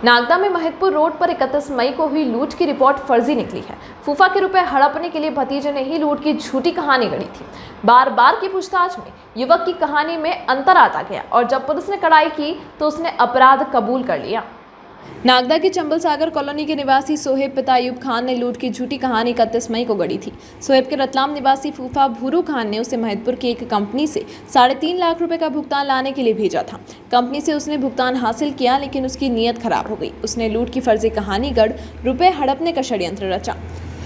नागदा में महिदपुर रोड पर 31 मई को हुई लूट की रिपोर्ट फर्जी निकली है। फूफा के रुपए हड़पने के लिए भतीजे ने ही लूट की झूठी कहानी गढ़ी थी। बार बार की पूछताछ में युवक की कहानी में अंतर आता गया और जब पुलिस ने कड़ाई की तो उसने अपराध कबूल कर लिया। नागदा के चंबल सागर कॉलोनी के निवासी सोहेब पिता अयूब खान ने लूट की झूठी कहानी 31 मई को गढ़ी थी। सोहेब के रतलाम निवासी फूफा भूरू खान ने उसे महिदपुर की एक कंपनी से 3.5 लाख रुपए का भुगतान लाने के लिए भेजा था। कंपनी से उसने भुगतान हासिल किया लेकिन उसकी नीयत खराब हो गई। उसने लूट की फर्जी कहानी गढ़ रुपए हड़पने का षड्यंत्र रचा।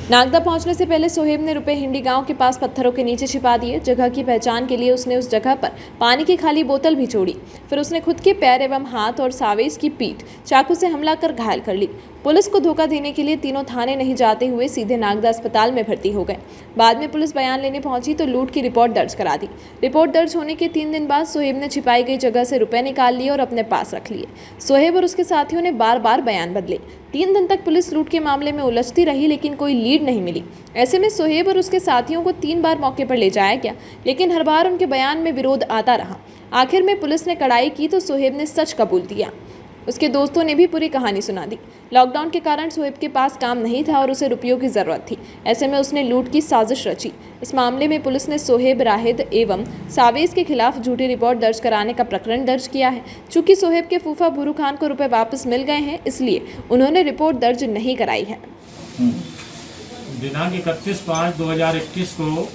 नागदा पहुंचने से पहले सोहेब ने रुपए हिंडी गांव के पास पत्थरों के नीचे छिपा दिए। जगह की पहचान के लिए उसने उस जगह पर पानी की खाली बोतल भी छोड़ी। फिर उसने खुद के पैर एवं हाथ और सावेज की पीठ चाकू से हमला कर घायल कर ली। पुलिस को धोखा देने के लिए तीनों थाने नहीं जाते हुए सीधे नागदा अस्पताल में भर्ती हो गए। बाद में पुलिस बयान लेने पहुंची तो लूट की रिपोर्ट दर्ज करा दी। रिपोर्ट दर्ज होने के 3 दिन बाद सोहेब ने छिपाई गई जगह से रुपए निकाल लिए और अपने पास रख लिए। सोहेब और उसके साथियों ने बार बार बयान बदले। 3 दिन तक पुलिस लूट के मामले में उलझती रही लेकिन कोई लीड नहीं मिली। ऐसे में सोहेब और उसके साथियों को 3 बार मौके पर ले जाया गया लेकिन हर बार उनके बयान में विरोध आता रहा। आखिर में पुलिस ने कड़ाई की तो सोहेब ने सच कबूल किया। उसके दोस्तों ने भी पूरी कहानी सुना दी। लॉकडाउन के कारण सोहेब के पास काम नहीं था और उसे रुपयों की ज़रूरत थी। ऐसे में उसने लूट की साजिश रची। इस मामले में पुलिस ने सोहेब, राहिद एवं सावेज के खिलाफ झूठी रिपोर्ट दर्ज कराने का प्रकरण दर्ज किया है। चूंकि सोहेब के फूफा भूरू खान को रुपए वापस मिल गए हैं इसलिए उन्होंने रिपोर्ट दर्ज नहीं कराई है। दिनांक 31/5/2021 को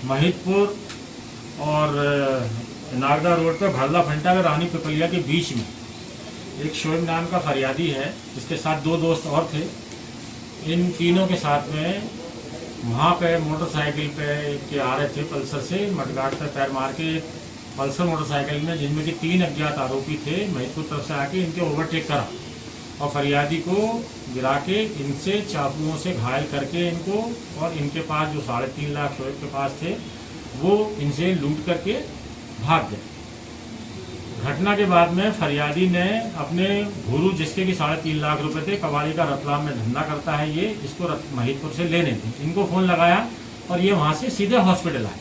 महिदपुर और नागदा रोड पर भरला फंटा और रानी पिपलिया के बीच में एक शोएब नाम का फरियादी है, इसके साथ 2 दोस्त और थे। इन तीनों के साथ में वहाँ पे मोटरसाइकिल पे के आ रहे थे पल्सर से, मडगाट पर पैर मार के पल्सर मोटरसाइकिल में, जिनमें कि 3 अज्ञात आरोपी थे, महिदपुर तरफ से आके इनके ओवरटेक करा और फरियादी को गिरा के इनसे चाकुओं से घायल करके इनको, और इनके पास जो 3.5 लाख शोएब के पास थे वो इनसे लूट करके भाग गए। घटना के बाद में फरियादी ने अपने गुरु, जिसके कि 3.5 लाख रुपए थे, कबाड़ी का रतलाम में धंधा करता है ये, इसको महिदपुर से लेने थे, इनको फ़ोन लगाया और ये वहाँ से सीधे हॉस्पिटल आए।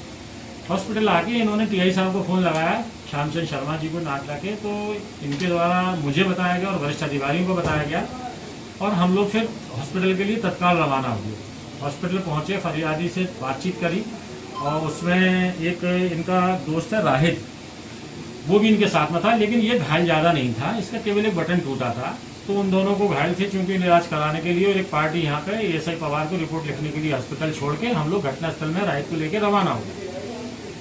हॉस्पिटल आके इन्होंने टीआई साहब को फ़ोन लगाया, श्यामचंद शर्मा जी को, नागदा के, तो इनके द्वारा मुझे बताया गया और वरिष्ठ अधिकारियों को बताया गया और हम लोग फिर हॉस्पिटल के लिए तत्काल रवाना हो गए। हॉस्पिटल पहुँचे, फरियादी से बातचीत करी और उसमें एक इनका दोस्त है राहिद, वो भी इनके साथ में था, लेकिन ये घायल ज़्यादा नहीं था, इसका केवल एक बटन टूटा था। तो उन दोनों को घायल थे चूंकि इलाज कराने के लिए, और एक पार्टी यहाँ पे एएसआई पवार को रिपोर्ट लिखने के लिए अस्पताल छोड़ के हम लोग घटनास्थल में राहिद को लेकर रवाना हो गए।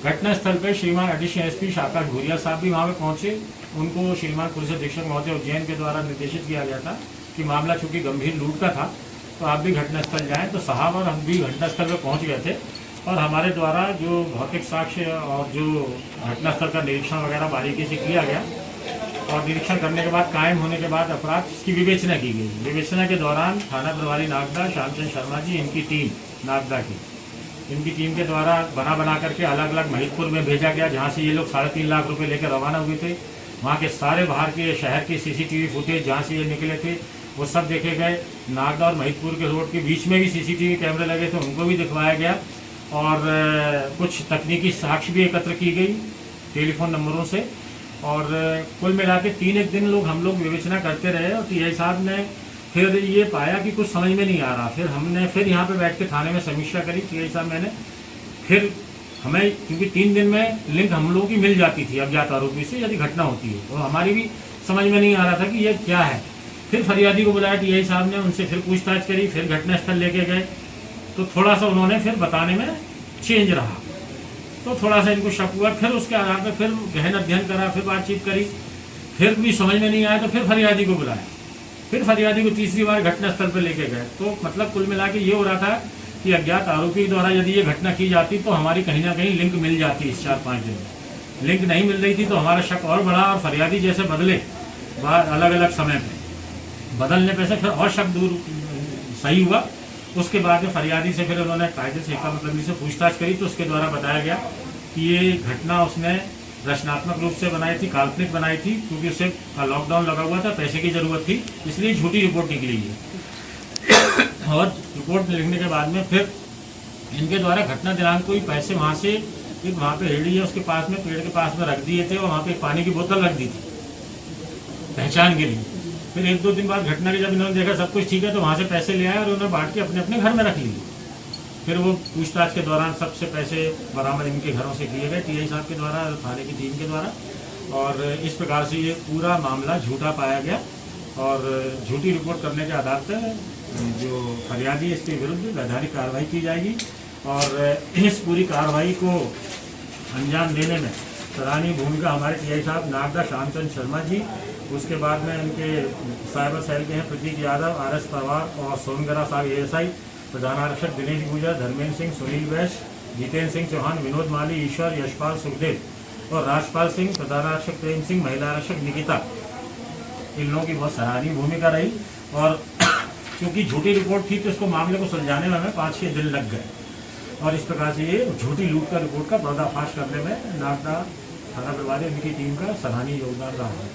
घटनास्थल पर श्रीमान एडिशनल एसपी शाखा भूरिया साहब भी वहाँ पे पहुँचे। उनको श्रीमान पुलिस अधीक्षक महोदय उज्जैन के द्वारा निर्देशित किया गया था कि मामला चूँकि गंभीर लूट का था तो आप भी घटनास्थल जाएँ। तो साहब और हम भी घटनास्थल पर पहुँच गए थे और हमारे द्वारा जो भौतिक साक्ष्य और जो घटनास्थल का निरीक्षण वगैरह बारीकी से किया गया और निरीक्षण करने के बाद कायम होने के बाद अपराध की विवेचना की गई। विवेचना के दौरान थाना प्रभारी नागदा श्यामचंद शर्मा जी, इनकी टीम नागदा की, इनकी टीम के द्वारा बना करके अलग अलग महिदपुर में भेजा गया, जहाँ से ये लोग 3.5 लाख रुपये लेकर रवाना हुए थे। वहाँ के सारे बाहर के शहर के CCTV फुटेज जहाँ से ये निकले थे वो सब देखे गए। नागदा और महिदपुर के रोड के बीच में भी CCTV कैमरे लगे थे, उनको भी दिखवाया गया और कुछ तकनीकी साक्ष्य भी एकत्र की गई टेलीफोन नंबरों से। और कुल मिला के 3 दिन हम लोग विवेचना करते रहे और टीआई साहब ने फिर ये पाया कि कुछ समझ में नहीं आ रहा। फिर हमने फिर यहाँ पे बैठ के थाने में समीक्षा करी, टीआई साहब मैंने, फिर हमें क्योंकि 3 दिन में लिंक हम लोगों की मिल जाती थी अज्ञात आरोपी से यदि घटना होती है, तो हमारी भी समझ में नहीं आ रहा था कि ये क्या है। फिर फरियादी को बुलाया टीआई साहब ने, उनसे फिर पूछताछ करी, फिर घटनास्थल लेके गए तो थोड़ा सा उन्होंने फिर बताने में चेंज रहा, तो थोड़ा सा इनको शक हुआ। फिर उसके आधार पर फिर गहन अध्ययन करा, फिर बातचीत करी, फिर भी समझ में नहीं आया तो फिर फरियादी को बुलाया, फिर फरियादी को तीसरी बार घटनास्थल पर लेके गए। तो मतलब कुल मिला के ये हो रहा था कि अज्ञात आरोपी द्वारा यदि ये घटना की जाती तो हमारी कहीं ना कहीं लिंक मिल जाती इस 4-5 दिन में। लिंक नहीं मिल रही थी तो हमारा शक और बढ़ा और फरियादी जैसे बदले अलग अलग समय पर, बदलने पर से फिर और शक दूर सही हुआ। उसके बाद में फरियादी से फिर उन्होंने कायदे से मतलब से पूछताछ करी तो उसके द्वारा बताया गया कि ये घटना उसने रचनात्मक रूप से बनाई थी, काल्पनिक बनाई थी, क्योंकि उसे लॉकडाउन लगा हुआ था, पैसे की ज़रूरत थी, इसलिए झूठी रिपोर्ट निकली है। और रिपोर्ट लिखने के बाद में फिर इनके द्वारा घटना दिनांक को ही पैसे वहाँ से, एक वहाँ पे रेडी है उसके पास में, पेड़ के पास में रख दिए थे और वहाँ पे पानी की बोतल रख दी थी पहचान के लिए। फिर 1-2 दिन बाद घटना के जब इन्होंने देखा सब कुछ ठीक है तो वहाँ से पैसे ले आए और उन्होंने बांट के अपने अपने घर में रख लिए। फिर वो पूछताछ के दौरान सबसे पैसे बरामद इनके घरों से किए गए टीआई साहब के द्वारा, थाने की टीम के द्वारा, और इस प्रकार से ये पूरा मामला झूठा पाया गया और झूठी रिपोर्ट करने के आधार पर जो फरियादी इसके विरुद्ध वैधानिक कार्रवाई की जाएगी और इस पूरी कार्रवाई को अंजाम देने में सराहनीय भूमिका हमारे टीआई साहब नागदा श्यामचंद शर्मा जी, उसके बाद में उनके साइबर सेल के हैं प्रतीक यादव, RS परवार और सोनगरा साहब ASI, प्रधान आरक्षक दिनेश गुजर, धर्मेंद्र सिंह, सुनील वैश्य, जितेंद्र सिंह चौहान, विनोद माली, ईश्वर, यशपाल सुखदेव और राजपाल सिंह, प्रधान आरक्षक प्रेम सिंह, महिला आरक्षक निकिता, इन लोगों की बहुत सराहनीय भूमिका रही। और क्योंकि झूठी रिपोर्ट थी तो इसको मामले को सुलझाने में हमें 5-6 दिन लग गए और इस प्रकार से ये झूठी लूट का रिपोर्ट का पर्दाफाश करने में नागदा थाना प्रभारी उनकी टीम का सराहनीय योगदान रहा है।